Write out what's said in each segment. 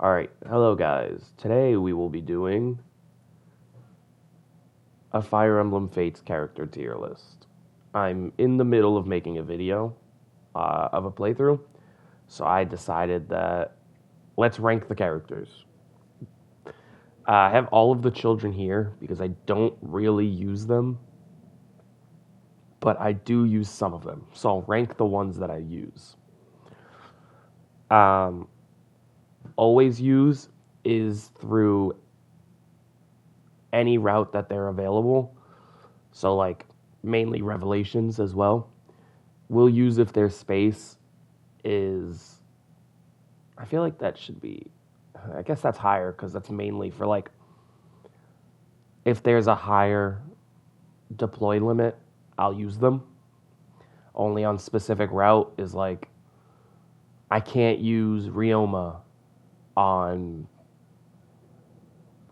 Alright, hello guys. Today we will be doing a Fire Emblem Fates character tier list. I'm in the middle of making a video of a playthrough, so I decided that let's rank the characters. I have all of the children here because I don't really use them, but I do use some of them, so I'll rank the ones that I use. Always use is through any route that they're available. So like mainly revelations as well. We'll use if their space is, I feel like that should be, I guess that's higher because that's mainly for like, if there's a higher deploy limit, I'll use them. Only on specific route is like, I can't use Ryoma on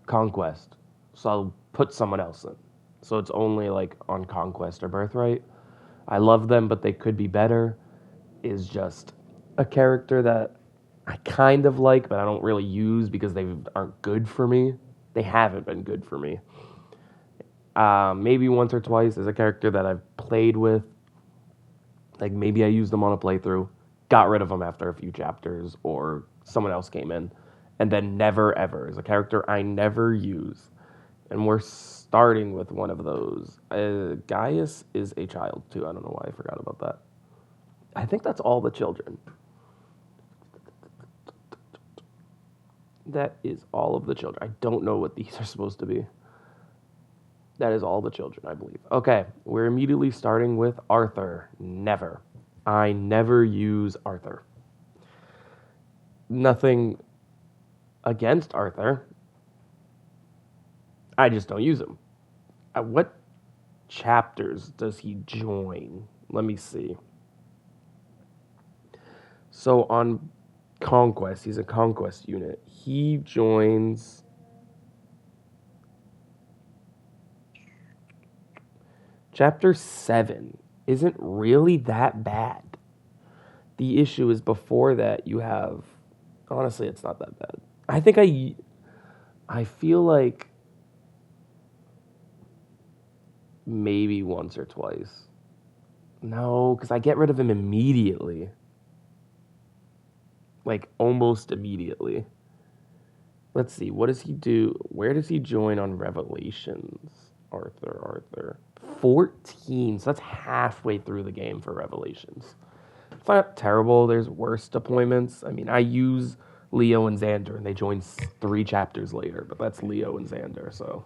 Conquest, so I'll put someone else in. So it's only like on Conquest or Birthright. I love them, but they could be better. Is just a character that I kind of like, but I don't really use because they aren't good for me. They haven't been good for me. Maybe once or twice is a character that I've played with. Like maybe I used them on a playthrough, got rid of them after a few chapters, or someone else came in, and then never ever is a character I never use. And we're starting with one of those. Gaius is a child too. I don't know why I forgot about that. I think that's all the children. That is all of the children. I don't know what these are supposed to be. That is all the children, I believe. Okay, we're immediately starting with Arthur. Never. I never use Arthur. Nothing against Arthur. I just don't use him. What chapters does he join? Let me see. So on Conquest, he's a Conquest unit. He joins Chapter 7. Isn't really that bad. The issue is before that you have, honestly, it's not that bad. I feel like maybe once or twice. No, because I get rid of him immediately. Like, almost immediately. Let's see, what does he do? Where does he join on Revelations? Arthur. 14, so that's halfway through the game for Revelations. It's not terrible. There's worse deployments. I mean, I use Leo and Xander, and they join 3 chapters later, but that's Leo and Xander, so.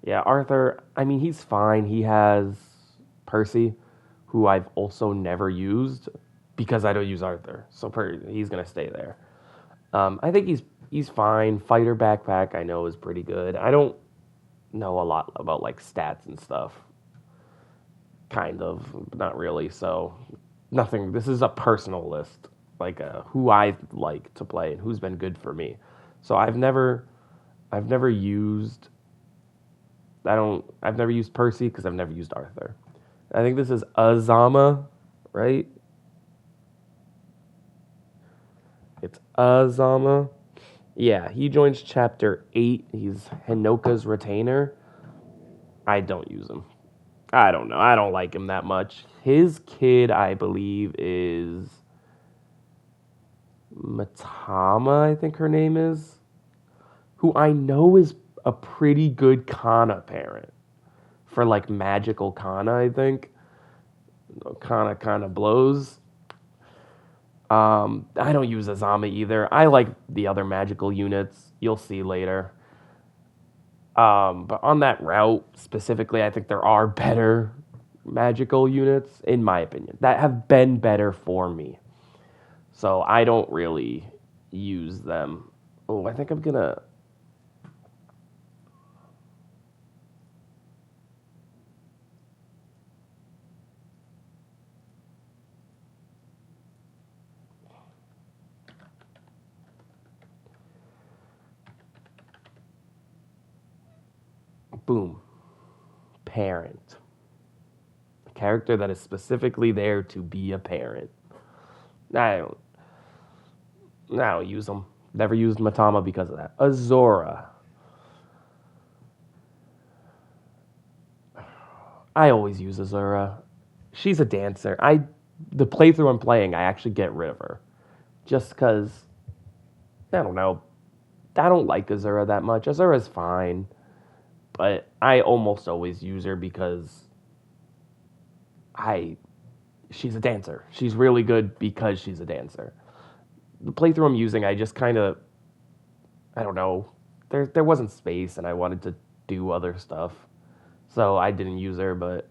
Yeah, Arthur, I mean, he's fine. He has Percy, who I've also never used because I don't use Arthur, so he's going to stay there. I think he's fine. Fighter backpack, I know, is pretty good. I don't know a lot about, like, stats and stuff. Kind of, not really, so nothing. This is a personal list, like who I like to play and who's been good for me. So I've never used Percy because I've never used Arthur. I think this is Azama, right? It's Azama. Yeah, he joins chapter 8. He's Hinoka's retainer. I don't use him. I don't know. I don't like him that much. His kid, I believe, is Matama, I think her name is, who I know is a pretty good Kana parent for like magical Kana, I think. Kana kind of blows. I don't use Azama either. I like the other magical units. You'll see later. But on that route specifically, I think there are better magical units, in my opinion, that have been better for me. So I don't really use them. Oh, I think I'm gonna... Boom. Parent. A character that is specifically there to be a parent. I don't use them. Never used Matama because of that. Azora. I always use Azura. She's a dancer. The playthrough I'm playing, I actually get rid of her. Just because, I don't know. I don't like Azura that much. Azura's fine. But I almost always use her because I she's a dancer. She's really good because she's a dancer. The playthrough I'm using, I just kind of, I don't know. There wasn't space and I wanted to do other stuff. So I didn't use her, but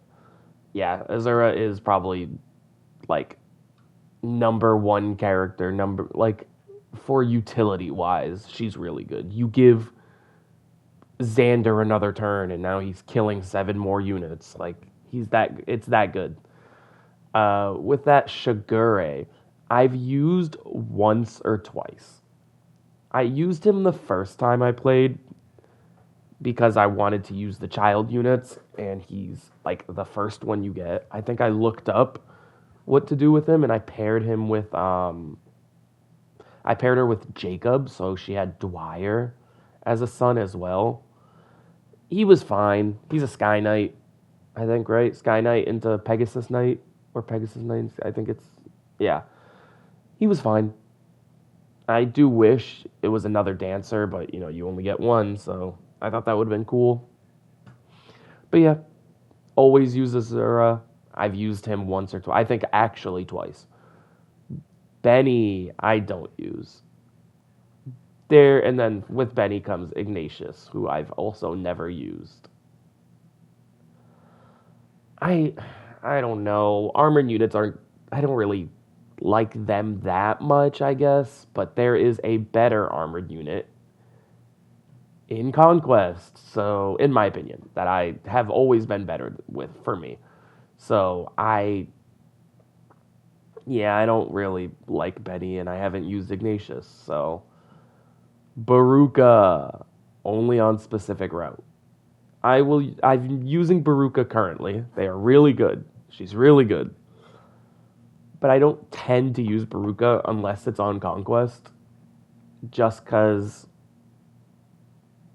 yeah, Azura is probably like number one character, for utility wise, she's really good. You give Xander another turn and now he's killing 7 more units. It's that good. With that Shigure, I've used once or twice. I used him the first time I played because I wanted to use the child units, and he's like the first one you get. I think I looked up what to do with him, and I paired her with Jacob, so she had Dwyer as a son as well. He was fine. He's a Sky Knight, I think, right? Sky Knight into Pegasus Knight, or Pegasus Knight. I think it's, yeah. He was fine. I do wish it was another dancer, but you only get one, so I thought that would have been cool. But yeah, always use Azura. I've used him once or twice. I think actually twice. Benny, I don't use. And then with Benny comes Ignatius, who I've also never used. I don't know. Armored units aren't. I don't really like them that much, I guess. But there is a better armored unit in Conquest, so in my opinion, that I have always been better with for me. So I don't really like Benny, and I haven't used Ignatius. So Baruka, only on specific route. I'm using Baruka currently. They are really good. She's really good. But I don't tend to use Baruka unless it's on Conquest. Just because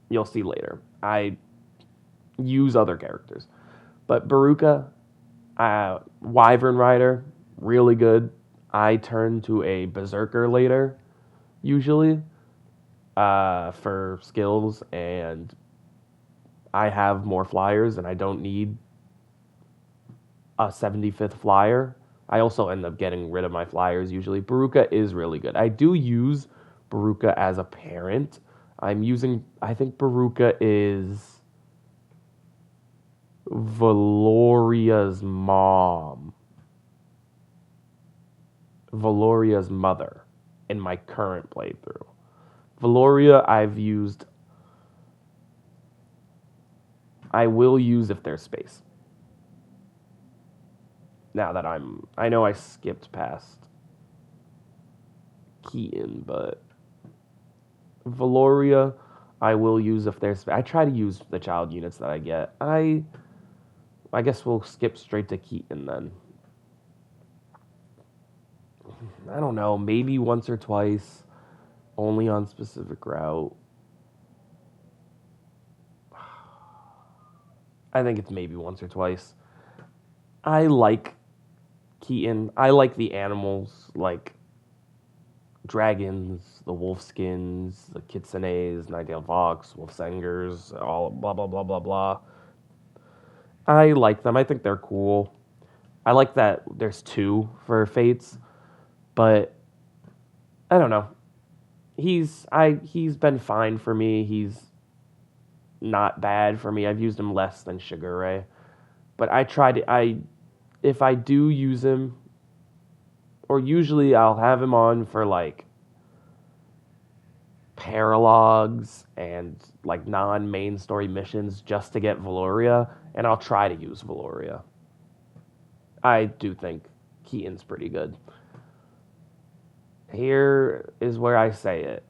you'll see later. I use other characters. But Baruka, Wyvern Rider, really good. I turn to a Berserker later, usually, for skills, and I have more flyers, and I don't need a 75th flyer. I also end up getting rid of my flyers usually. Baruka is really good. I do use Baruka as a parent. I think Baruka is Valoria's mom. Valoria's mother in my current playthrough. Valoria I will use if there's space. Now that I know I skipped past Keaton, but Valoria, I will use if there's space. I try to use the child units that I get. I guess we'll skip straight to Keaton then. I don't know, maybe once or twice, only on specific route. I think it's maybe once or twice. I like Keaton. I like the animals, like dragons, the wolfskins, the kitsunes, nine-tailed fox, wolfsangers, all blah, blah, blah, blah, blah. I like them. I think they're cool. I like that there's 2 for Fates, but I don't know. He's been fine for me. He's not bad for me. I've used him less than Shigure, but if I do use him, or usually I'll have him on for like paralogs and like non-main story missions just to get Valoria, and I'll try to use Valoria. I do think Keaton's pretty good. Here is where I say it.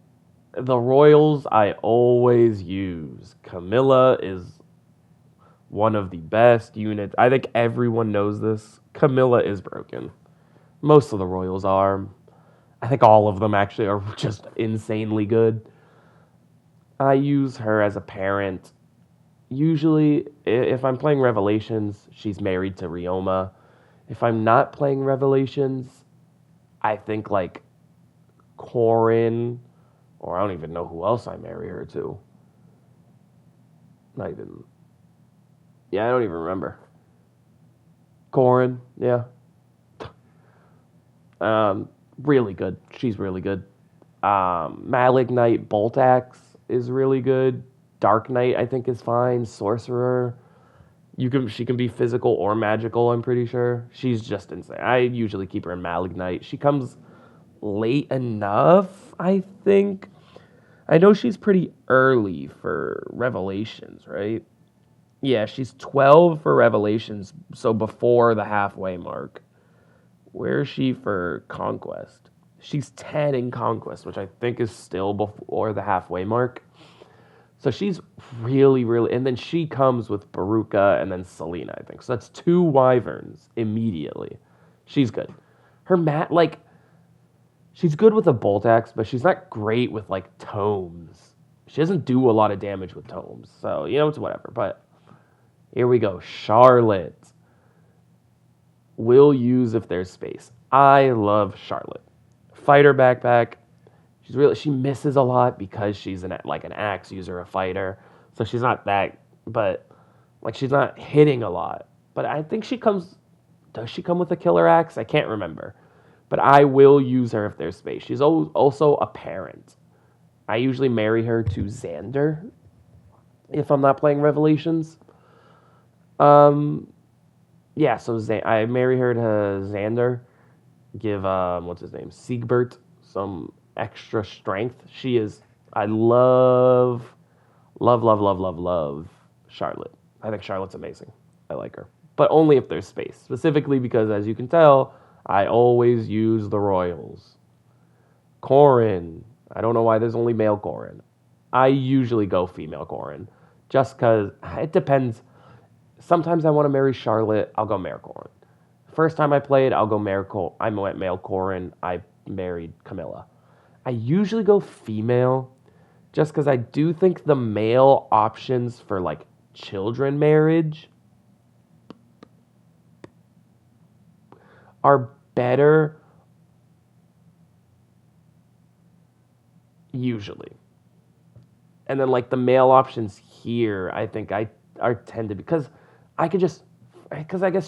The Royals I always use. Camilla is one of the best units. I think everyone knows this. Camilla is broken. Most of the Royals are. I think all of them actually are just insanely good. I use her as a parent. Usually, if I'm playing Revelations, she's married to Ryoma. If I'm not playing Revelations, I think like Corin, or I don't even know who else I marry her to. Not even. Yeah, I don't even remember. Corin, yeah. Really good. She's really good. Malignite Boltax is really good. Dark Knight, I think, is fine. Sorcerer. She can be physical or magical, I'm pretty sure. She's just insane. I usually keep her in Malignite. She comes late enough, I think. I know she's pretty early for Revelations, right? Yeah, she's 12 for Revelations, so before the halfway mark. Where is she for Conquest? She's 10 in Conquest, which I think is still before the halfway mark. So she's really, really, and then she comes with Baruka and then Selena, I think. So that's two Wyverns immediately. She's good. Her like, she's good with a Bolt Axe, but she's not great with like tomes. She doesn't do a lot of damage with tomes, so it's whatever. But here we go, Charlotte. Will use if there's space. I love Charlotte. Fighter backpack. She misses a lot because she's an axe user, a fighter. So she's not that, but like she's not hitting a lot. But I think does she come with a killer axe? I can't remember. But I will use her if there's space. She's also a parent. I usually marry her to Xander if I'm not playing Revelations. Yeah, so I marry her to Xander. Give what's his name, Siegbert, some extra strength. She is. I love Charlotte. I think Charlotte's amazing. I like her, but only if there's space. Specifically because, as you can tell, I always use the Royals. Corin. I don't know why there's only male Corin. I usually go female Corin, just because it depends. Sometimes I want to marry Charlotte. I'll go male Corin. First time I played, I'll go I went male Corin. I married Camilla. I usually go female, just because I do think the male options for like children marriage are better usually. And then like the male options here, I think are tended because I guess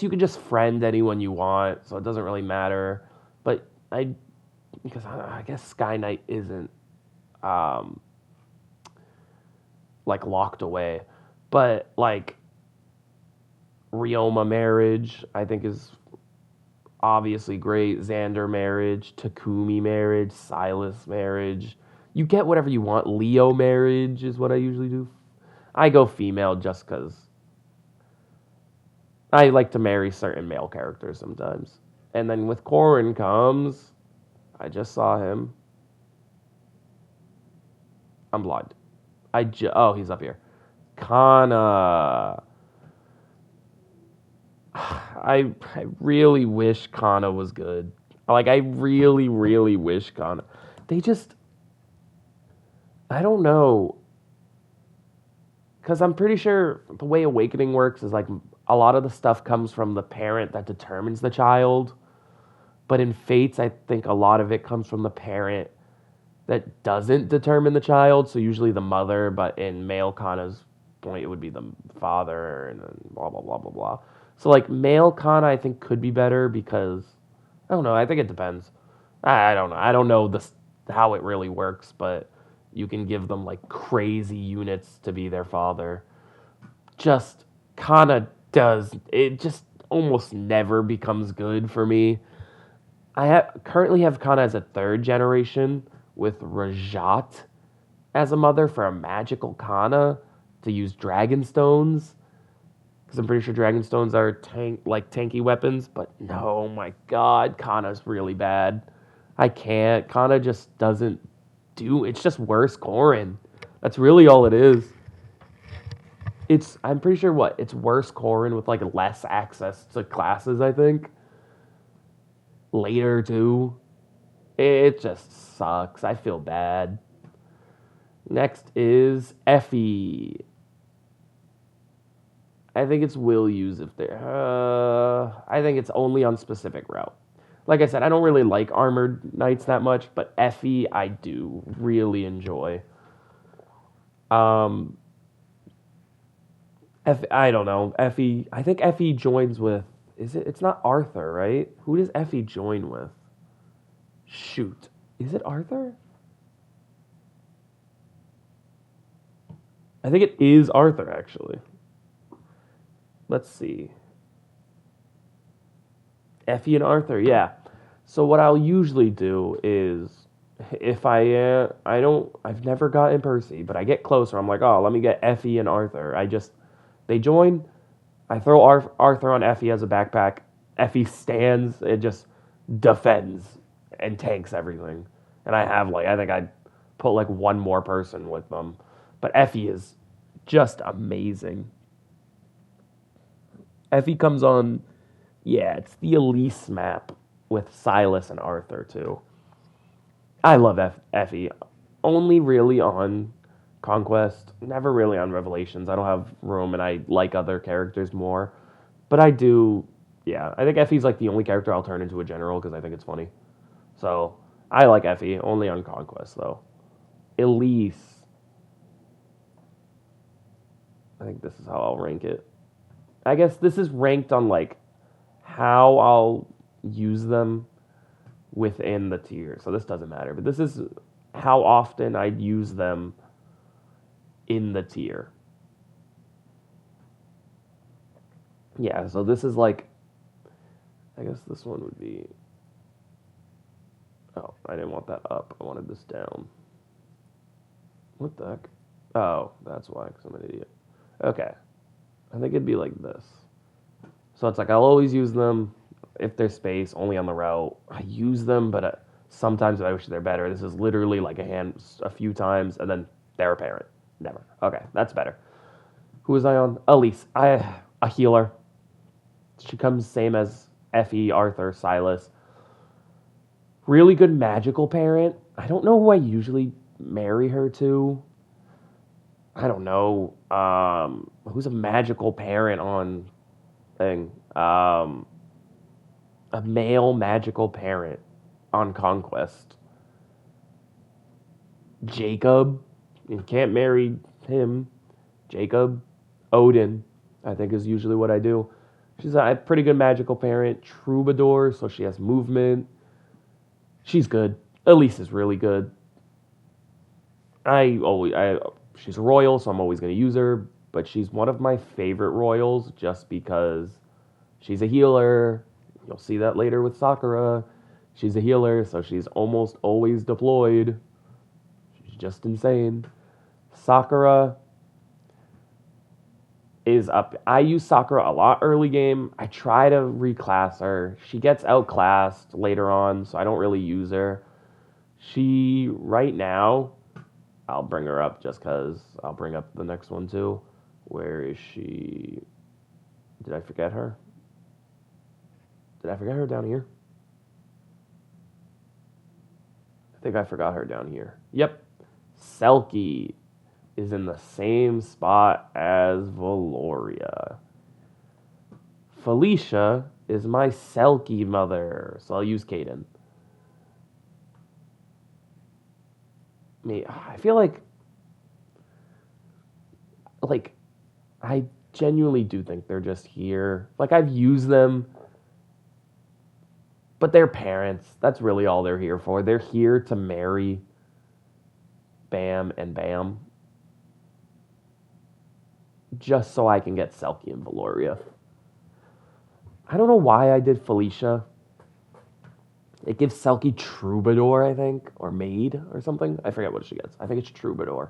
you could just friend anyone you want, so it doesn't really matter. But because I guess Sky Knight isn't like locked away, but like Ryoma marriage, I think is obviously great. Xander marriage, Takumi marriage, Silas marriage. You get whatever you want. Leo marriage is what I usually do. I go female just because I like to marry certain male characters sometimes. And then with Corin comes, I just saw him. I'm blind. Oh, he's up here. Kana. I really wish Kana was good. Like, I really, really wish Kana. I don't know. Because I'm pretty sure the way Awakening works is like a lot of the stuff comes from the parent that determines the child. But in Fates, I think a lot of it comes from the parent that doesn't determine the child. So usually the mother, but in male Kana's point, it would be the father and then blah, blah, blah, blah, blah. So like male Kana, I think could be better because, I don't know, I think it depends. I don't know. I don't know how it really works, but you can give them like crazy units to be their father. Just Kana it just almost never becomes good for me. Currently have Kana as a third generation with Rajat as a mother for a magical Kana to use Dragon Stones. Because I'm pretty sure Dragon Stones are tanky weapons, but no, oh my god, Kana's really bad. I can't. Kana just doesn't it's just worse Corin. That's really all it is. I'm pretty sure it's worse Corin with like less access to classes, I think. Later too. It just sucks. I feel bad. Next is Effie. I think it's will use if they're. I think it's only on specific route. Like I said, I don't really like armored knights that much, but Effie I do really enjoy. Um, I don't know. Effie, I think Effie joins with. Is it? It's not Arthur, right? Who does Effie join with? Shoot, is it Arthur? I think it is Arthur actually. Let's see. Effie and Arthur, yeah. So what I'll usually do is, if I've never gotten Percy, but I get closer. I'm like, oh, let me get Effie and Arthur. They join. I throw Arthur on Effie as a backpack. Effie stands and just defends and tanks everything. And I think I put like one more person with them, but Effie is just amazing. Effie comes on. Yeah, it's the Elise map with Silas and Arthur too. I love Effie. Only really on Conquest, never really on Revelations. I don't have room and I like other characters more. But I do, yeah, I think Effie's like the only character I'll turn into a general because I think it's funny. So I like Effie, only on Conquest though. Elise, I think this is how I'll rank it. I guess this is ranked on like how I'll use them within the tier. So this doesn't matter, but this is how often I'd use them in the tier. Yeah, so this is like, I guess this one would be, oh, I didn't want that up. I wanted this down. What the heck? Oh, that's why, because I'm an idiot. Okay. I think it'd be like this. So it's like I'll always use them if there's space, only on the route. I use them, but sometimes I wish they're better. This is literally like a few times, and then they're a parent. Never. Okay, that's better. Who was I on? Elise. A healer. She comes same as Effie, Arthur, Silas. Really good magical parent. I don't know who I usually marry her to. I don't know. Who's a magical parent on thing? A male magical parent on Conquest. Jacob. You can't marry him. Jacob. Odin, I think, is usually what I do. She's a pretty good magical parent. Troubadour, so she has movement. She's good. Elise is really good. She's a royal, so I'm always going to use her, but she's one of my favorite royals just because she's a healer. You'll see that later with Sakura. She's a healer, so she's almost always deployed. She's just insane. Sakura is up. I use Sakura a lot early game. I try to reclass her. She gets outclassed later on, so I don't really use her. She, right now, I'll bring her up just because I'll bring up the next one too. Where is she? Did I forget her? Did I forget her down here? I think I forgot her down here. Yep. Selkie is in the same spot as Valoria. Felicia is my Selkie mother, so I'll use Kaden. I feel like I genuinely do think they're just here. Like, I've used them, but they're parents. That's really all they're here for. They're here to marry Bam and Bam, just so I can get Selkie and Valoria. I don't know why I did Felicia. It gives Selkie Troubadour, I think, or Maid or something. I forget what she gets. I think it's Troubadour.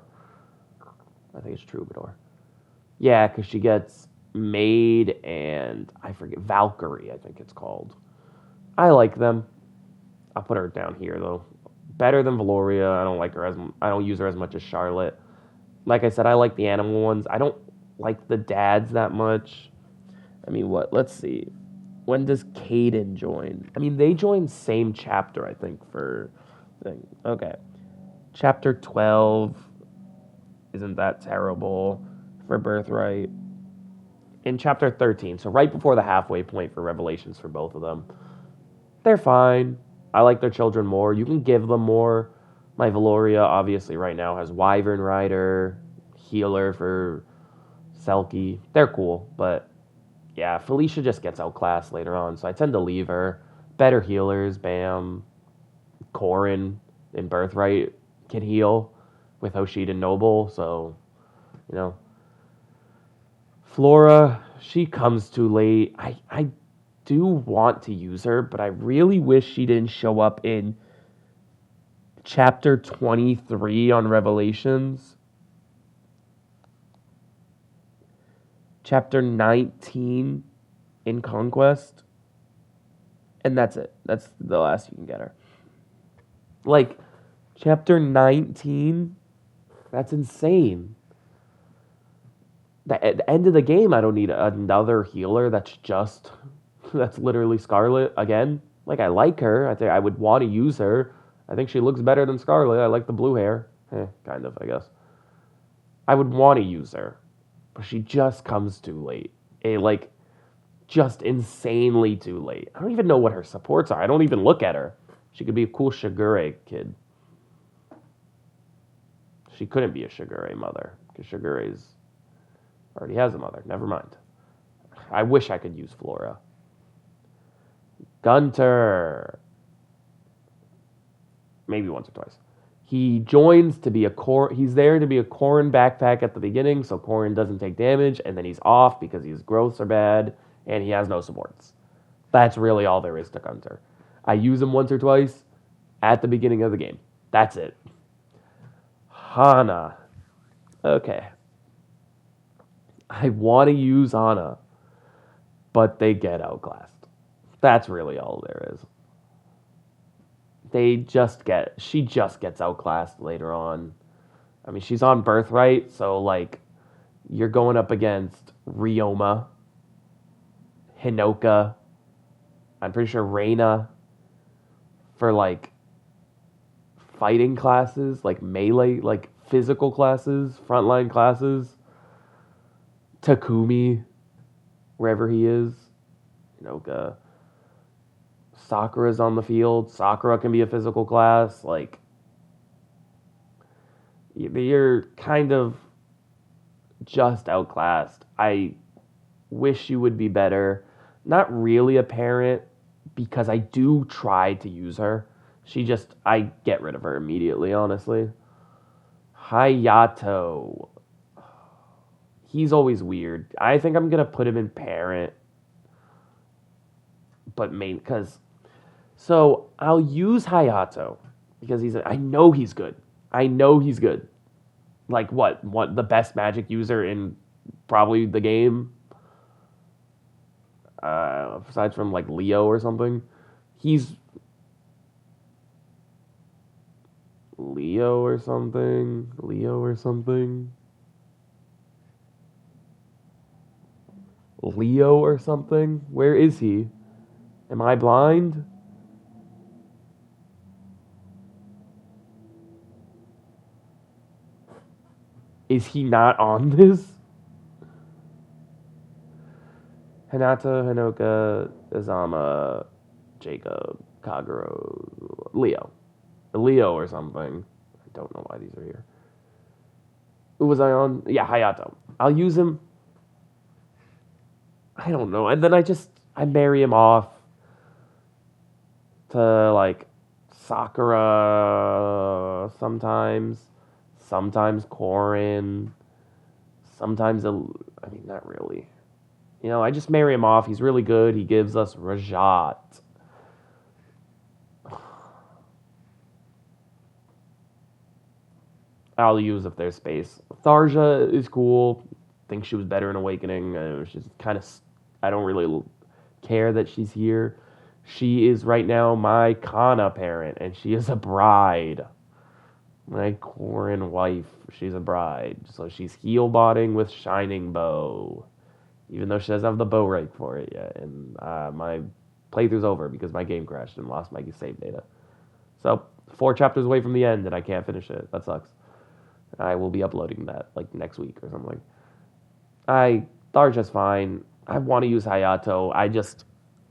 Yeah, because she gets Maid and I forget, Valkyrie, I think it's called. I like them. I'll put her down here though. Better than Valoria. I don't use her as much as Charlotte. Like I said, I like the animal ones. I don't like the dads that much. I mean, what? Let's see. When does Caden join? I mean, they join same chapter, I think, for thing. Okay. Chapter 12 isn't that terrible for Birthright. In chapter 13, so right before the halfway point for Revelations for both of them, they're fine. I like their children more. You can give them more. My Valoria, obviously, right now has Wyvern Rider, Healer for Selkie. They're cool, but yeah, Felicia just gets outclassed later on, so I tend to leave her. Better healers, Bam. Corrin in Birthright can heal with Hoshid and Noble, so, you know. Flora, she comes too late. I do want to use her, but I really wish she didn't show up in chapter 23 on Revelations, chapter 19 in Conquest, and that's it. That's the last you can get her. Like, chapter 19, that's insane. At the end of the game, I don't need another healer that's literally Scarlet again. Like, I like her. I think I would want to use her. I think she looks better than Scarlet. I like the blue hair. Kind of, I guess. I would want to use her, but she just comes too late. Just insanely too late. I don't even know what her supports are. I don't even look at her. She could be a cool Shigure kid. She couldn't be a Shigure mother, because Shigure's already has a mother. Never mind. I wish I could use Flora. Gunter. Maybe once or twice. He joins to be he's there to be a Corrin backpack at the beginning, so Corrin doesn't take damage, and then he's off because his growths are bad, and he has no supports. That's really all there is to Gunter. I use him once or twice at the beginning of the game. That's it. Hana. Okay. I want to use Hana, but they get outclassed. That's really all there is. She just gets outclassed later on. I mean, she's on Birthright, so, like, you're going up against Ryoma, Hinoka, I'm pretty sure Reina, for, like, fighting classes, like melee, like physical classes, frontline classes. Takumi, wherever he is. Hinoka. Sakura's on the field. Sakura can be a physical class. Like, you're kind of just outclassed. I wish you would be better. Not really a parent, because I do try to use her. I get rid of her immediately, honestly. Hayato. He's always weird. I think I'm going to put him in parent. But so I'll use Hayato because I know he's good. Like what the best magic user in probably the game, aside from like Leo or something. He's Leo or something. Where is he? Am I blind? Is he not on this? Hinata, Hinoka, Izama, Jacob, Kagero, Leo or something. I don't know why these are here. Who was I on? Yeah, Hayato. I'll use him. I don't know. And then I marry him off to, like, Sakura sometimes Corrin, sometimes, not really. I just marry him off. He's really good. He gives us Rajat. I'll use if there's space. Tharja is cool. Think she was better in Awakening. She's kind of... I don't really care that she's here. She is right now my Kana parent, and she is a bride. My Corrin wife, she's a bride. So she's heal botting with Shining Bow. even though she doesn't have the bow rank for it yet. And my playthrough's over because my game crashed and lost my save data. So 4 chapters away from the end, and I can't finish it. That sucks. I will be uploading that like next week or something. Thar's just fine. I want to use Hayato. I just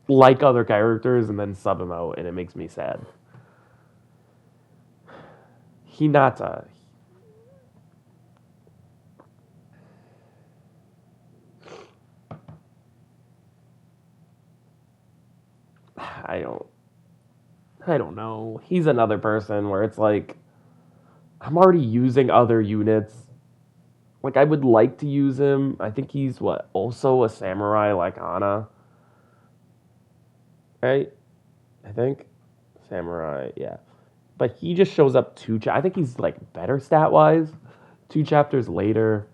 like other characters and then sub him out, and it makes me sad. Hinata. I don't. I don't know. He's another person where it's like I'm already using other units. Like I would like to use him. I think he's also a samurai like Ana. Right? I think samurai, yeah. But he just shows up I think he's like better stat wise. 2 chapters later,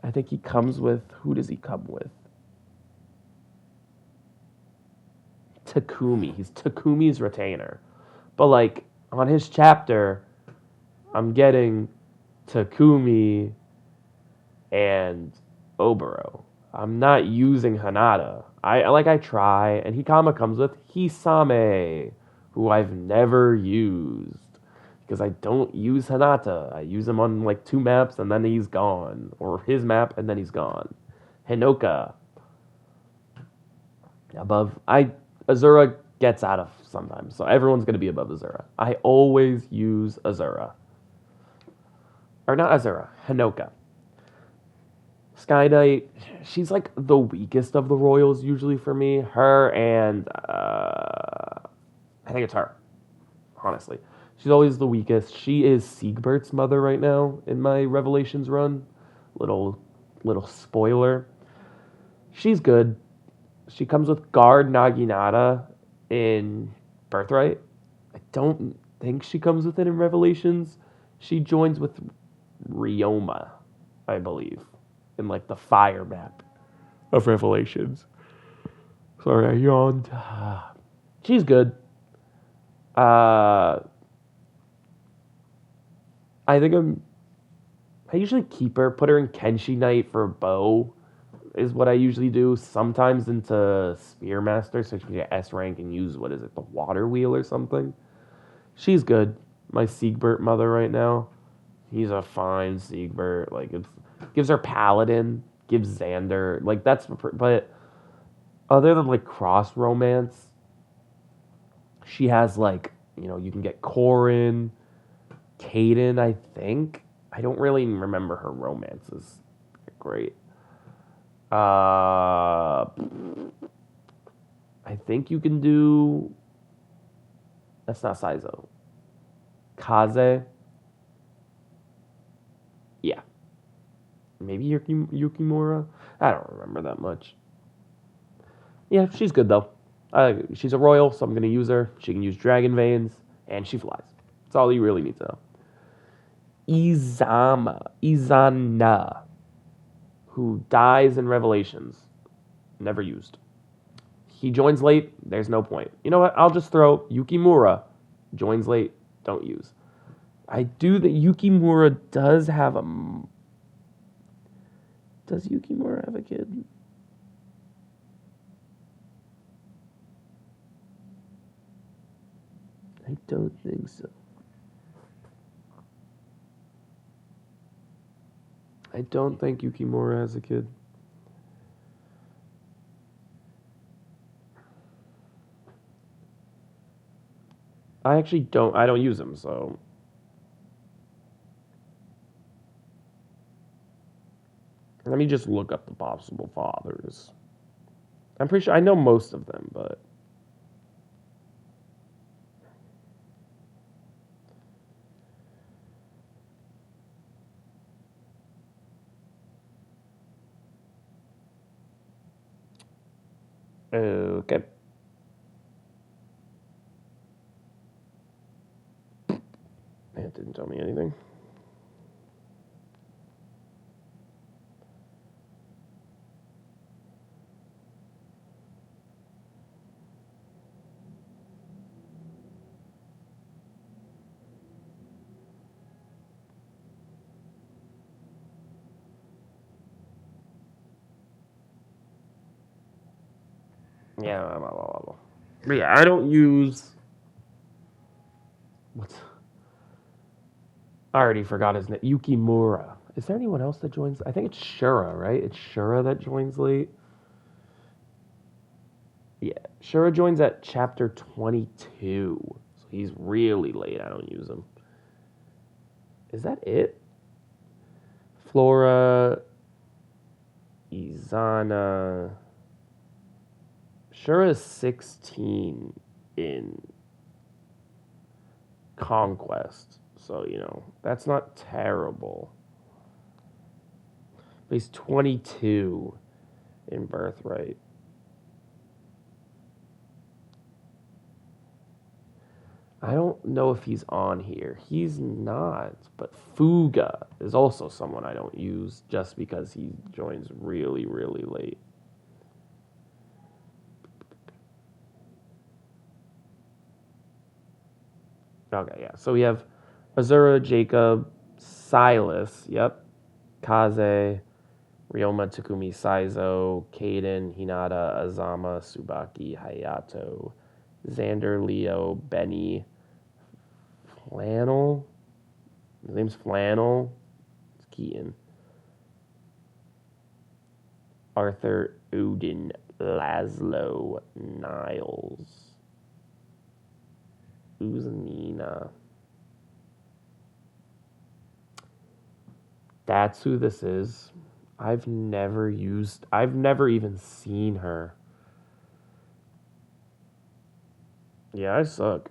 I think he comes with who does he come with? Takumi. He's Takumi's retainer. But like on his chapter, I'm getting Takumi and Oboro. I'm not using Hanada. I try, and Hikama comes with Hisame, who I've never used because I don't use Hanata. I use him on like 2 maps and then he's gone, or his map and then he's gone. Hinoka above. Azura gets out of sometimes, so everyone's gonna be above Azura. I always use Azura, or not Azura, Hinoka. Sky Knight, she's like the weakest of the royals usually for me. Her and I think it's her. Honestly, she's always the weakest. She is Siegbert's mother right now in my Revelations run. Little spoiler. She's good. She comes with Guard Naginata in Birthright. I don't think she comes with it in Revelations. She joins with Ryoma, I believe, in like the fire map of Revelations. Sorry, I yawned. She's good. I think I usually keep her, put her in Kenshi Knight for bow, is what I usually do. Sometimes into Spearmaster, so she can get S rank and use, what is it, the water wheel or something. She's good. My Siegbert mother right now. He's a fine Siegbert. Like, it gives her Paladin, gives Xander. Like, that's, but other than like cross romance, she has like, you can get Corin, Caden, I think. I don't really remember her romances. Great. I think you can do. That's not Saizo. Kaze. Yeah. Maybe Yukimura. I don't remember that much. Yeah, she's good though. She's a royal, so I'm gonna use her. She can use Dragon Veins, and she flies. That's all you really need to know. Izana, who dies in Revelations. Never used. He joins late, there's no point. You know what? I'll just throw Yukimura. Joins late, don't use. I do that. Yukimura does have a. Does Yukimura have a kid? I don't think so. I don't think Yukimura has a kid. I actually don't. I don't use him, so. Let me just look up the possible fathers. I'm pretty sure I know most of them, but. Okay. It didn't tell me anything. Yeah, blah, blah, blah, blah. But yeah, I don't use. What's. I already forgot his name. Yukimura. Is there anyone else that joins? I think it's Shura, right? It's Shura that joins late. Yeah, Shura joins at chapter 22. So he's really late. I don't use him. Is that it? Flora, Izana. Shura is 16 in Conquest. So, that's not terrible. But he's 22 in Birthright. I don't know if he's on here. He's not. But Fuga is also someone I don't use just because he joins really, really late. Okay, yeah. So we have Azura, Jacob, Silas, yep, Kaze, Ryoma, Takumi, Saizo, Kaden, Hinata, Azama, Tsubaki, Hayato, Xander, Leo, Benny, Flannel. His name's Flannel. It's Keaton. Arthur, Odin, Laszlo, Niles, Uzanina. That's who this is. I've never even seen her. Yeah, I suck.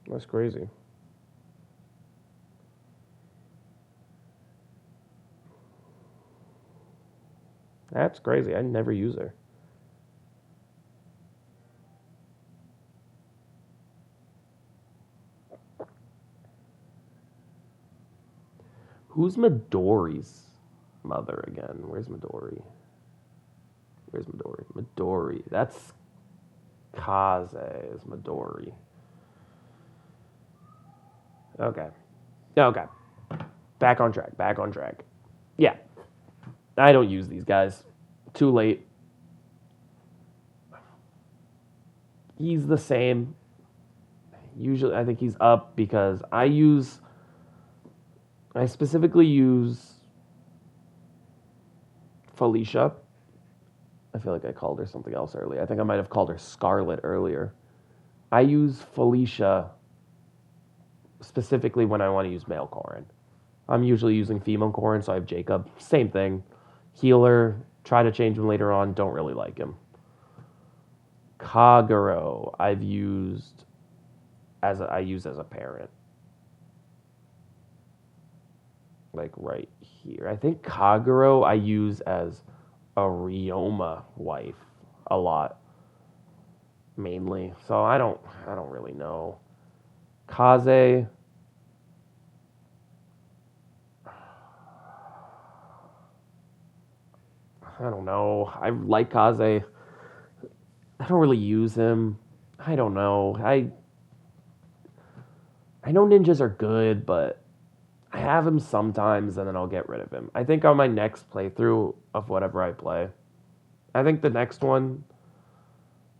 That's crazy. That's crazy. I never use her. Who's Midori's mother again? Where's Midori? Midori. That's Kaze is Midori. Okay. Okay. Back on track. Yeah. I don't use these guys. Too late. He's the same. Usually, I think he's up because I specifically use Felicia. I feel like I called her something else earlier. I think I might have called her Scarlet earlier. I use Felicia specifically when I want to use male Corrin. I'm usually using female Corrin, so I have Jacob. Same thing. Healer. Try to change him later on. Don't really like him. Kagero, I use as a parent. Like right here. I think Kagero I use as a Ryoma wife a lot. Mainly. So I don't really know. Kaze. I don't know. I like Kaze. I don't really use him. I don't know. I know ninjas are good, but I have him sometimes and then I'll get rid of him. I think on my next playthrough of whatever I play, I think the next one,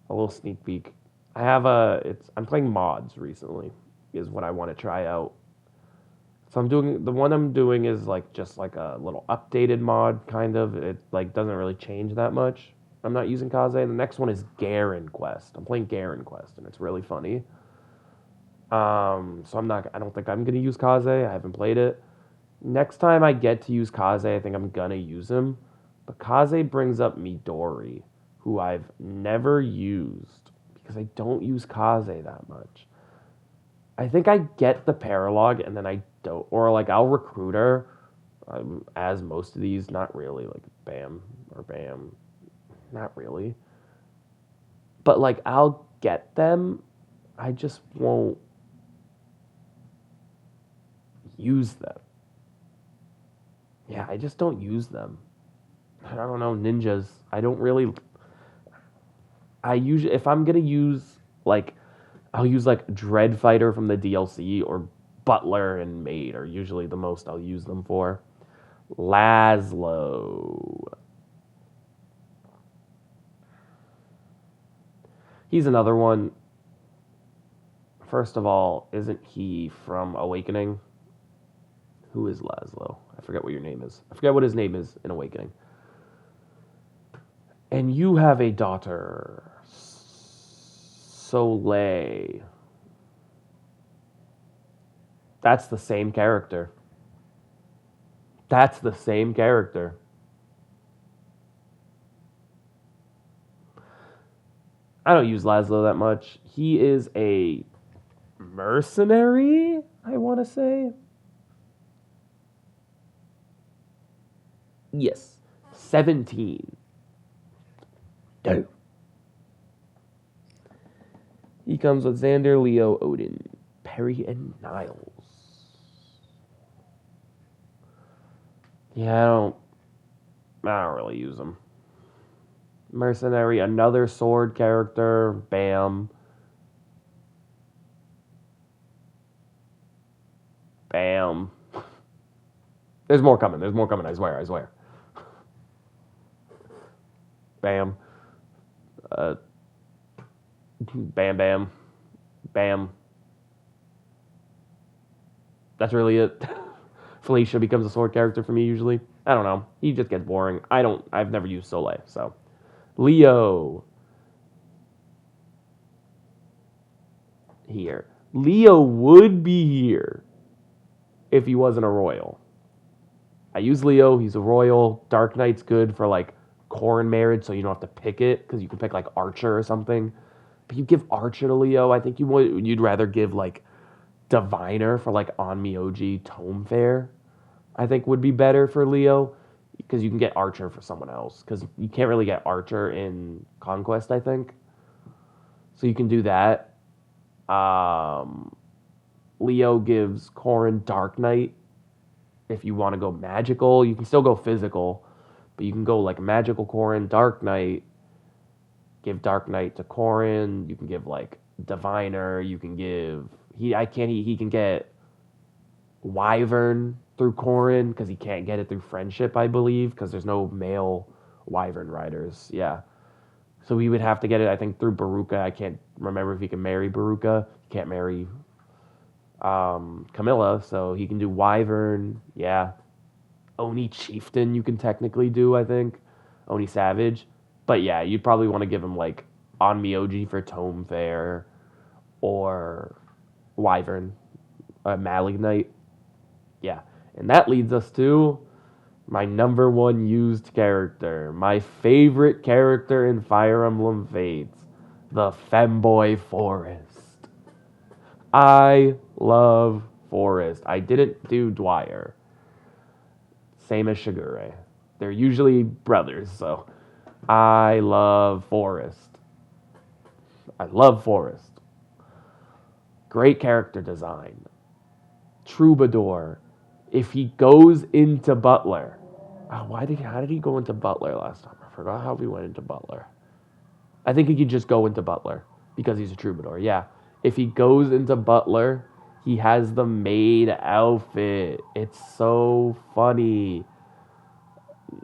a little sneak peek. I'm playing mods recently, is what I want to try out. So the one I'm doing is just like a little updated mod, kind of. It doesn't really change that much. I'm not using Kaze. The next one is Garen Quest. I'm playing Garen Quest, and it's really funny. So I don't think I'm gonna use Kaze. I haven't played it. Next time I get to use Kaze, I think I'm gonna use him. But Kaze brings up Midori, who I've never used because I don't use Kaze that much. I think I get the paralog and then I don't, or I'll recruit her, as most of these, not really, like Bam or Bam, not really. But I'll get them, I just won't use them. Yeah, I just don't use them. I don't know, ninjas. I don't really. I usually, if I'm gonna use I'll use Dread Fighter from the DLC or Butler and Maid are usually the most I'll use them for. Laszlo. He's another one. First of all, isn't he from Awakening? Who is Laszlo? I forget what your name is. I forget what his name is in Awakening. And you have a daughter, Soleil. That's the same character. That's the same character. I don't use Laszlo that much. He is a mercenary, I want to say. Yes. 17. Go. He comes with Xander, Leo, Odin, Perry, and Niles. Yeah, I don't really use him. Mercenary, another sword character, bam. Bam. There's more coming, I swear. Bam. Bam, bam. Bam. That's really it. Felicia becomes a sword character for me usually. I don't know. He just gets boring. I've never used Soleil, so. Leo. Here. Leo would be here if he wasn't a royal. I use Leo. He's a royal. Dark Knight's good for like Corrin marriage, so you don't have to pick it because you can pick like Archer or something. But you give Archer to Leo. I think you'd rather give like Diviner for like Onmyoji Tome Fair. I think would be better for Leo because you can get Archer for someone else because you can't really get Archer in Conquest, I think. So you can do that. Leo gives Corrin Dark Knight. If you want to go magical, you can still go physical, but you can go like magical Corrin, Dark Knight, give Dark Knight to Corrin. You can give like Diviner. You can give he can get Wyvern through Corrin because he can't get it through Friendship, I believe, because there's no male Wyvern riders. Yeah, so he would have to get it, I think, through Baruka. I can't remember if he can marry Baruka. He can't marry Camilla, so he can do Wyvern. Yeah, Oni Chieftain you can technically do, I think. Oni Savage. But yeah, you'd probably want to give him like Onmyoji for Tome Fair or Wyvern, Malignite. Yeah, and that leads us to my number one used character, my favorite character in Fire Emblem Fates, the Femboy Forest. I love Forest. I didn't do Dwyer. Same as Shigure. They're usually brothers, so I love Forest. I love Forest. Great character design. Troubadour. If he goes into Butler. How did he go into Butler last time? I forgot how he went into Butler. I think he could just go into Butler because he's a Troubadour. Yeah. If he goes into Butler, he has the maid outfit. It's so funny.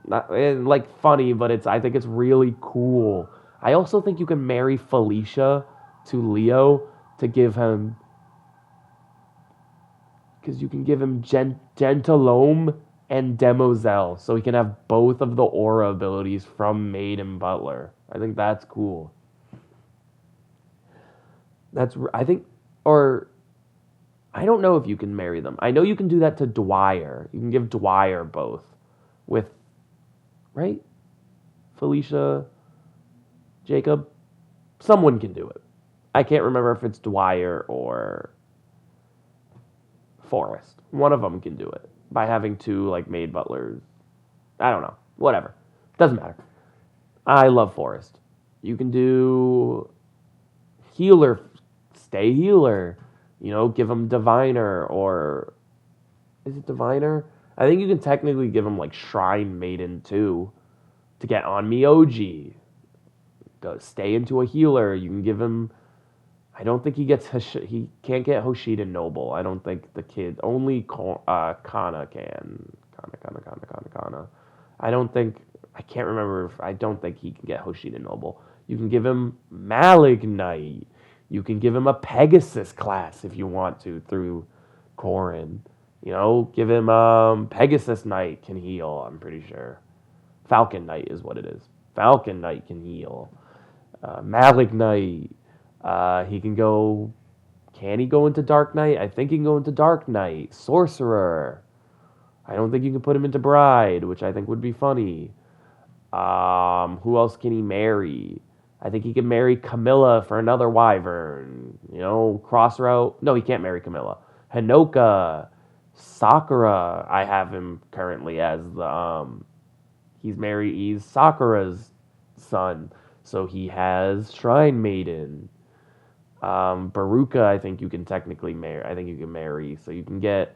Not like funny, but I think it's really cool. I also think you can marry Felicia to Leo to give him, because you can give him Gentilome and Demoiselle, so he can have both of the aura abilities from Maid and Butler. I think that's cool. I don't know if you can marry them. I know you can do that to Dwyer. You can give Dwyer both with, right? Felicia, Jacob. Someone can do it. I can't remember if it's Dwyer or Forest. One of them can do it by having two like maid butlers. I don't know. Whatever. Doesn't matter. I love Forest. You can do healer, stay healer. You know, give him Diviner, or is it Diviner? I think you can technically give him like Shrine Maiden too to get on Miyoji. Stay into a healer. You can give him, I don't think he gets he can't get Hoshida Noble. I don't think the kid only Kana can. Kana. I don't think I can't remember if I don't think he can get Hoshida Noble. You can give him Malignite. You can give him a Pegasus class if you want to through Corrin. You know, give him Pegasus Knight can heal, I'm pretty sure. Falcon Knight is what it is. Falcon Knight can heal. Malignite. He can go. Can he go into Dark Knight? I think he can go into Dark Knight. Sorcerer. I don't think you can put him into Bride, which I think would be funny. Who else can he marry? I think he can marry Camilla for another Wyvern. You know, Crossroute. No, he can't marry Camilla. Hinoka. Sakura. I have him currently as the he's Sakura's son. So he has Shrine Maiden. Baruka, I think you can technically marry. I think you can marry. So you can get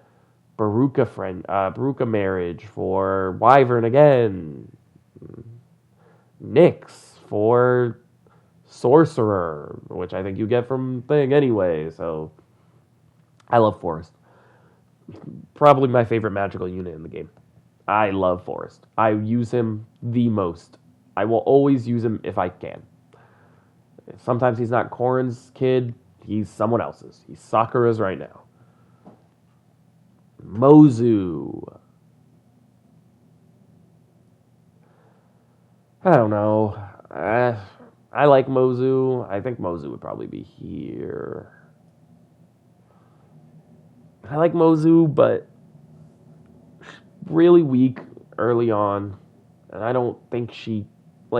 Baruka marriage for Wyvern again. Nyx for Sorcerer, which I think you get from Thing anyway. So I love Forest. Probably my favorite magical unit in the game. I love Forest. I use him the most. I will always use him if I can. Sometimes he's not Corrin's kid. He's someone else's. He's Sakura's right now. Mozu. I don't know. I like Mozu. I think Mozu would probably be here. I like Mozu, but really weak early on. And I don't think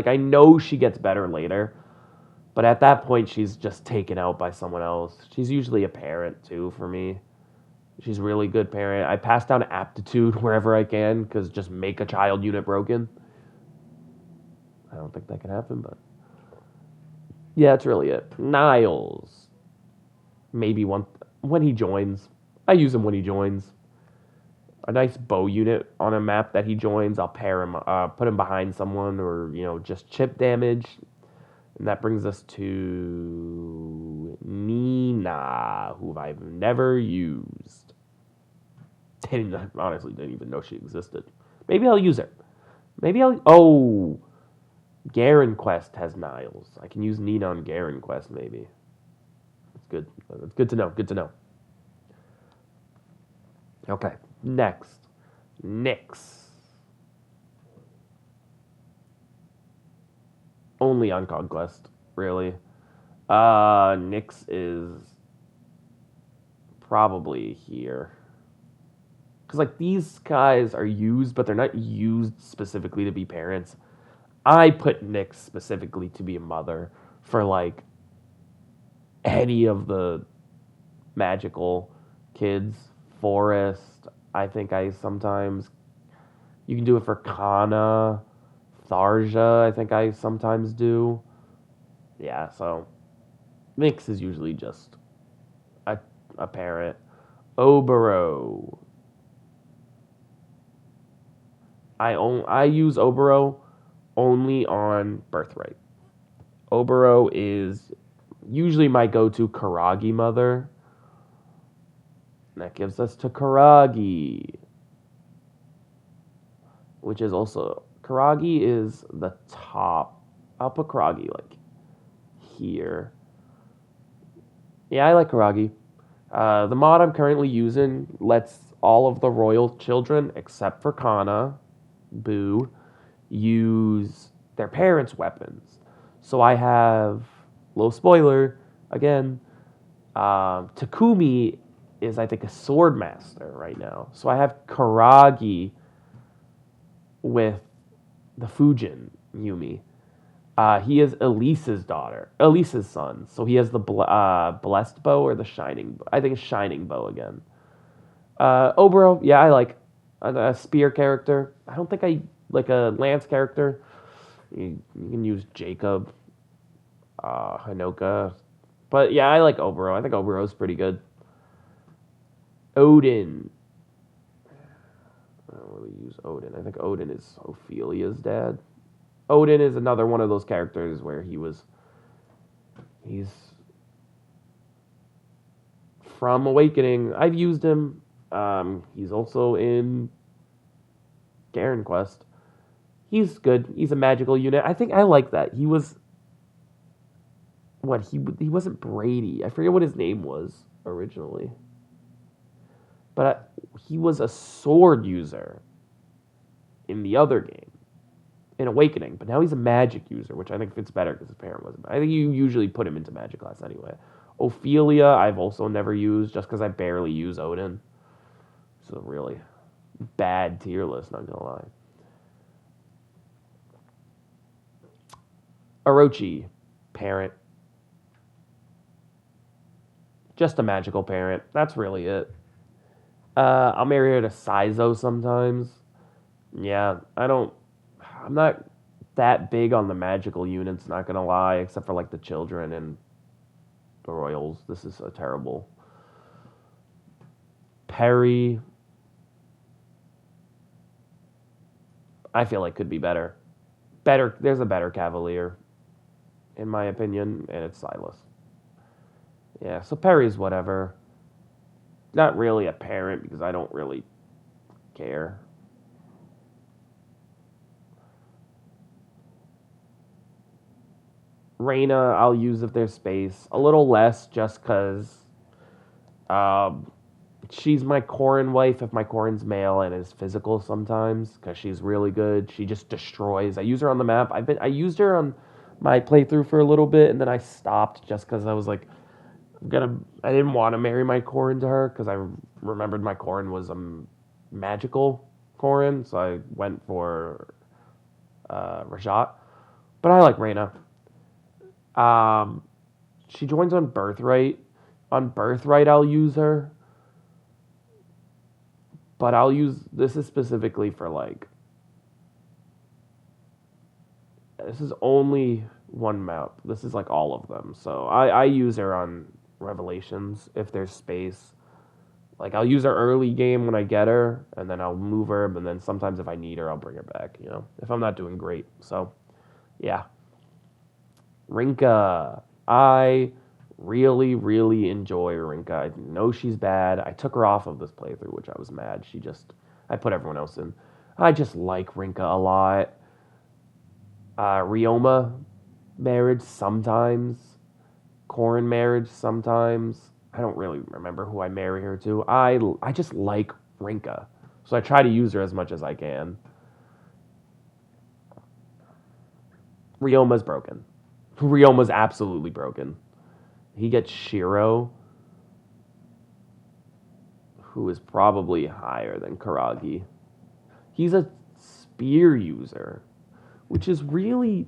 I know she gets better later. But at that point, she's just taken out by someone else. She's usually a parent, too, for me. She's a really good parent. I pass down aptitude wherever I can, because just make a child unit broken. I don't think that can happen, but... yeah, that's really it. Niles. Maybe when he joins. I use him when he joins. A nice bow unit on a map that he joins, I'll pair him, put him behind someone, or, just chip damage. And that brings us to Nina, who I've never used. Honestly didn't even know she existed. Maybe I'll use her. Oh! Garen Quest has Niles. I can use Nina on Garen Quest, maybe. That's good. That's good to know. Good to know. Okay. Next. Nyx. Only on Conquest, really. Nyx is probably here. Because, these guys are used, but they're not used specifically to be parents. I put Nyx specifically to be a mother for, any of the magical kids. Forest, I think I sometimes... You can do it for Kana. Tharja, I think I sometimes do. Yeah, so... Nyx is usually just a parent. Obero. I use Obero only on Birthright. Obero is usually my go-to Karagi mother. And that gives us to Karagi. Which is also... Karagi is the top. I'll put Karagi, here. Yeah, I like Karagi. The mod I'm currently using lets all of the royal children, except for Kana, Boo, use their parents' weapons. So I have, little spoiler, again, Takumi is, I think, a sword master right now. So I have Karagi with the Fujin Yumi. He is Elise's son. So he has the blessed bow or the shining bow. I think it's shining bow again. Obero, yeah, I like a spear character. I don't think I like a lance character. You can use Jacob, Hinoka. But yeah, I like Obero. I think Obero's pretty good. Odin. I don't really use Odin. I think Odin is Ophelia's dad. Odin is another one of those characters where he's from Awakening. I've used him. He's also in Garen Quest. He's good. He's a magical unit. I think I like that. He was he wasn't Brady. I forget what his name was originally. But he was a sword user in the other game, in Awakening. But now he's a magic user, which I think fits better because his parent wasn't. I think you usually put him into magic class anyway. Ophelia, I've also never used just because I barely use Odin. So really bad tier list, not gonna lie. Orochi, parent. Just a magical parent. That's really it. I'll marry her to Saizo sometimes. Yeah, I'm not that big on the magical units, not gonna lie, except for like the children and the royals. This is a terrible. Perry, I feel like could be better. There's a better Cavalier, in my opinion, and it's Silas. Yeah, so Perry's whatever. Not really a parent because I don't really care. Reyna, I'll use if there's space. A little less just because she's my Corrin wife if my Corrin's male and is physical sometimes because she's really good. She just destroys. I use her on the map. I used her on my playthrough for a little bit and then I stopped just because I was like, I didn't want to marry my Corrin to her because I remembered my Corrin was a magical Corrin, so I went for Rajat. But I like Reyna. She joins on Birthright. On Birthright, I'll use her. But this is specifically for like, this is only one map. This is like all of them. So I use her on Revelations if there's space. Like I'll use her early game when I get her, and then I'll move her, and then sometimes if I need her, I'll bring her back, if I'm not doing great. So, yeah. Rinka. I really, really enjoy Rinka. I know she's bad. I took her off of this playthrough, which I was mad. I put everyone else in. I just like Rinka a lot. Ryoma marriage sometimes. Corrin marriage sometimes. I don't really remember who I marry her to. I just like Rinka. So I try to use her as much as I can. Ryoma's broken. Ryoma's absolutely broken. He gets Shiro, who is probably higher than Karagi. He's a spear user, which is really,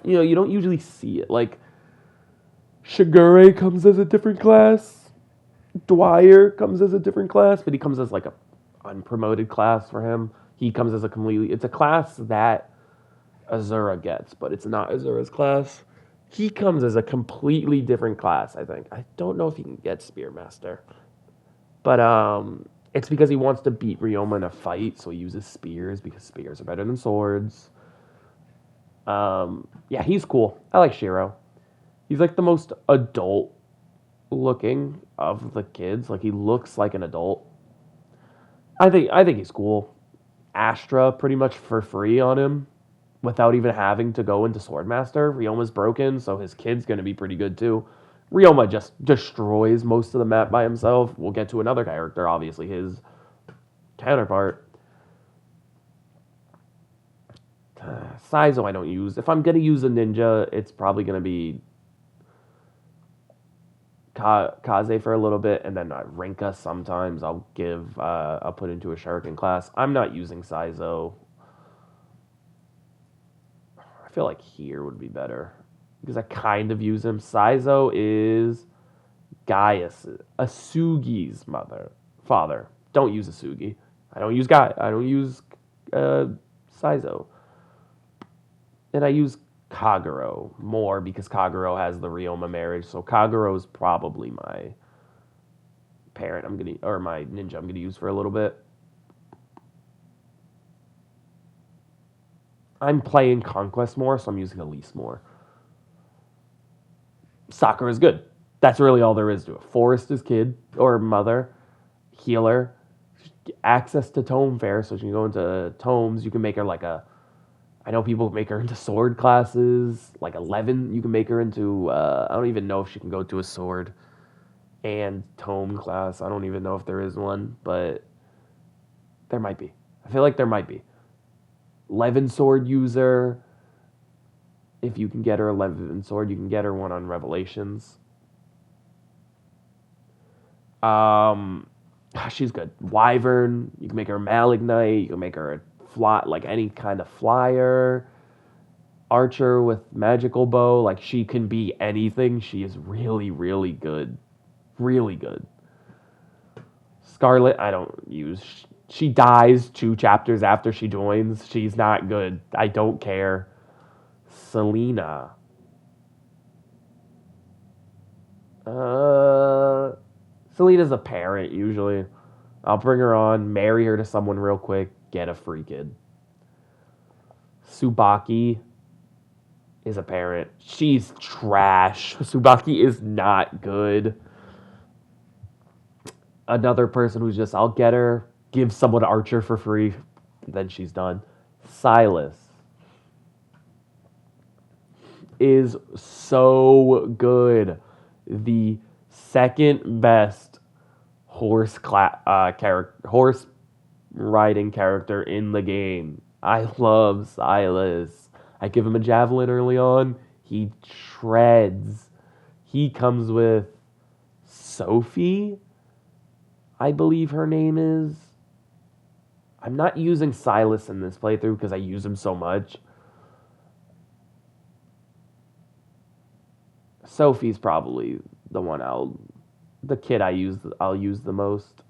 you don't usually see it. Like, Shigure comes as a different class. Dwyer comes as a different class, but he comes as like a unpromoted class for him. He comes as it's a class that Azura gets, but it's not Azura's class. He comes as a completely different class, I think. I don't know if he can get Spearmaster. But it's because he wants to beat Ryoma in a fight, so he uses spears because spears are better than swords. Yeah, he's cool. I like Shiro. He's like the most adult looking of the kids. Like he looks like an adult. I think he's cool. Astra pretty much for free on him without even having to go into Swordmaster. Ryoma's broken, so his kid's going to be pretty good too. Ryoma just destroys most of the map by himself. We'll get to another character, obviously his counterpart. Saizo I don't use. If I'm going to use a ninja, it's probably going to be Kaze for a little bit, and then Rinka sometimes I'll put into a Shuriken class. I'm not using Saizo. I feel like here would be better because I kind of use him. Saizo is Gaius, Asugi's father. Don't use Asugi. I don't use I don't use Saizo. And I use Kagero more because Kagero has the Ryoma marriage. So Kagero is probably my parent my ninja I'm gonna use for a little bit. I'm playing Conquest more, so I'm using Elise more. Sakura is good. That's really all there is to it. Forest is kid or mother, healer, access to tome fair, so she can go into tomes. You can make her like a. I know people make her into sword classes, like 11. You can make her into. I don't even know if she can go to a sword and tome class. I don't even know if there is one, but there might be. I feel like there might be. 11 sword user. If you can get her 11 sword, you can get her one on Revelations. She's good. Wyvern, you can make her Malignite, you can make her a fly, like any kind of flyer. Archer with magical bow, like she can be anything. She is really, really good. Really good. Scarlet, I don't use. She dies 2 chapters after she joins. She's not good. I don't care. Selena. Selena's a parent usually. I'll bring her on, marry her to someone real quick, get a free kid. Tsubaki is a parent. She's trash. Tsubaki is not good. Another person who's just, I'll get her, give someone Archer for free, then she's done. Silas is so good. The second best horse riding character in the game. I love Silas. I give him a javelin early on. He shreds. He comes with Sophie, I believe her name is. I'm not using Silas in this playthrough because I use him so much. Sophie's probably the one I'll use the most.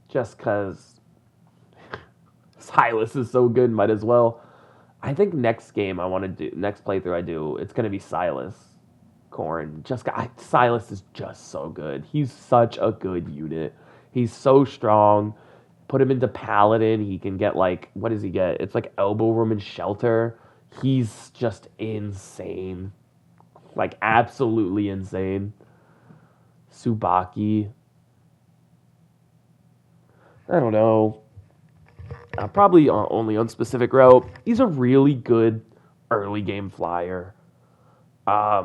Just because Silas is so good, might as well. I think next playthrough I do, it's gonna be Silas Corrin. Silas is just so good. He's such a good unit. He's so strong. Put him into Paladin. He can get like, what does he get? It's like elbow room and shelter. He's just insane. Like absolutely insane. Tsubaki. I don't know. Probably only on specific route. He's a really good early game flyer. A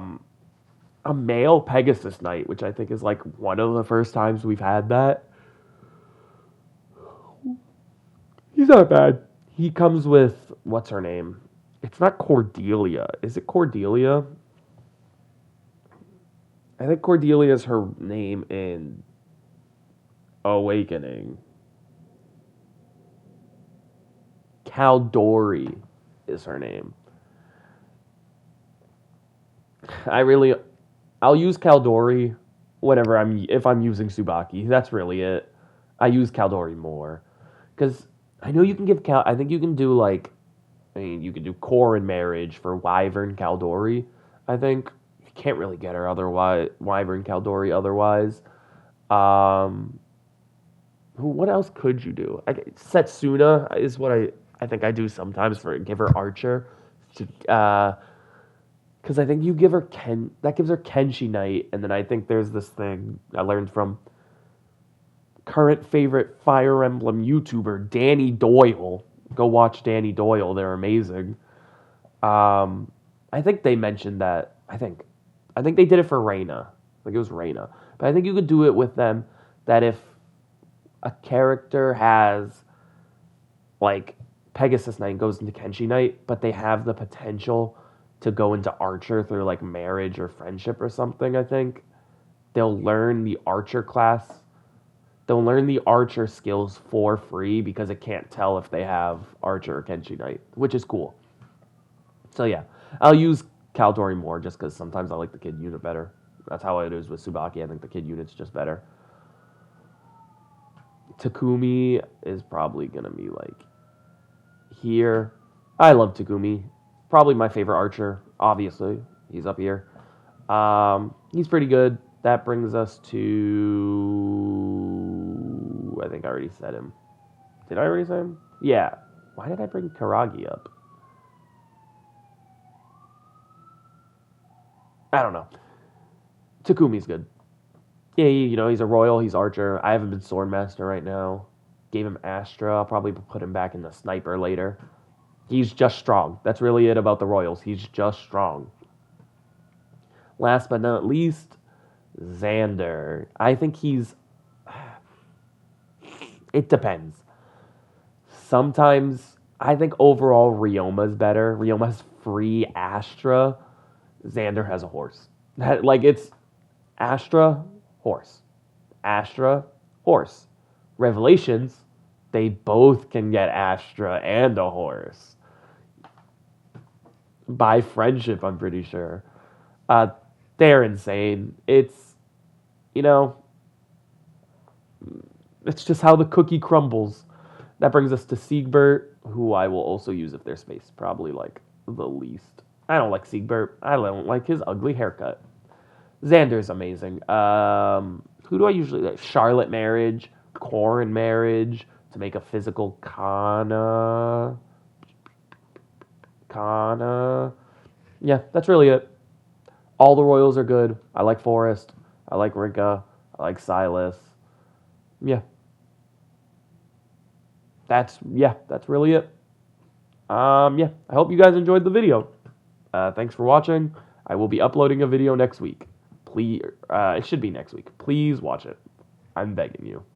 male Pegasus Knight, which I think is like one of the first times we've had that. He's not bad. He comes with, what's her name? It's not Cordelia. Is it Cordelia? I think Cordelia is her name in Awakening. Caldori is her name. I'll use Caldori if I'm using Tsubaki. That's really it. I use Caldori more because I know you can give I think you can do you can do Corrin marriage for Wyvern Caldori. I think you can't really get her otherwise. Wyvern Caldori otherwise. What else could you do? Setsuna is what I think I do sometimes give her Archer. Because I think you give her that gives her Kenshi Knight, and then I think there's this thing I learned from current favorite Fire Emblem YouTuber, Danny Doyle. Go watch Danny Doyle, they're amazing. I think they mentioned that, I think they did it for Reina. I think it was Reina. But I think you could do it with them, that if a character has, like, Pegasus Knight goes into Kenshi Knight, but they have the potential to go into Archer through like marriage or friendship or something, I think. They'll learn the Archer class. They'll learn the Archer skills for free because it can't tell if they have Archer or Kenshi Knight, which is cool. So yeah, I'll use Caldori more just because sometimes I like the kid unit better. That's how it is with Tsubaki. I think the kid unit's just better. Takumi is probably going to be like here. I love Takumi. Probably my favorite Archer, obviously. He's up here. He's pretty good. That brings us to... I think I already said him. Did I already say him? Yeah. Why did I bring Karagi up? I don't know. Takumi's good. Yeah, he's a royal. He's archer. I haven't been swordmaster right now. Gave him Astra. I'll probably put him back in the sniper later. He's just strong. That's really it about the royals. He's just strong. Last but not least, Xander. I think he's... It depends. Sometimes, I think overall Ryoma's better. Ryoma's free Astra. Xander has a horse. It's Astra, horse. Astra, horse. Revelations, they both can get Astra and a horse. By friendship, I'm pretty sure. They're insane. It's just how the cookie crumbles. That brings us to Siegbert, who I will also use if there's space. Probably the least. I don't like Siegbert. I don't like his ugly haircut. Xander's amazing. Who do I usually like? Charlotte Marriage, Corrin Marriage to make a physical Kana. Yeah, that's really it. All the royals are good. I like Forrest. I like Rinka. I like Silas. Yeah. That's really it. I hope you guys enjoyed the video. Thanks for watching. I will be uploading a video next week. Please, it should be next week. Please watch it. I'm begging you.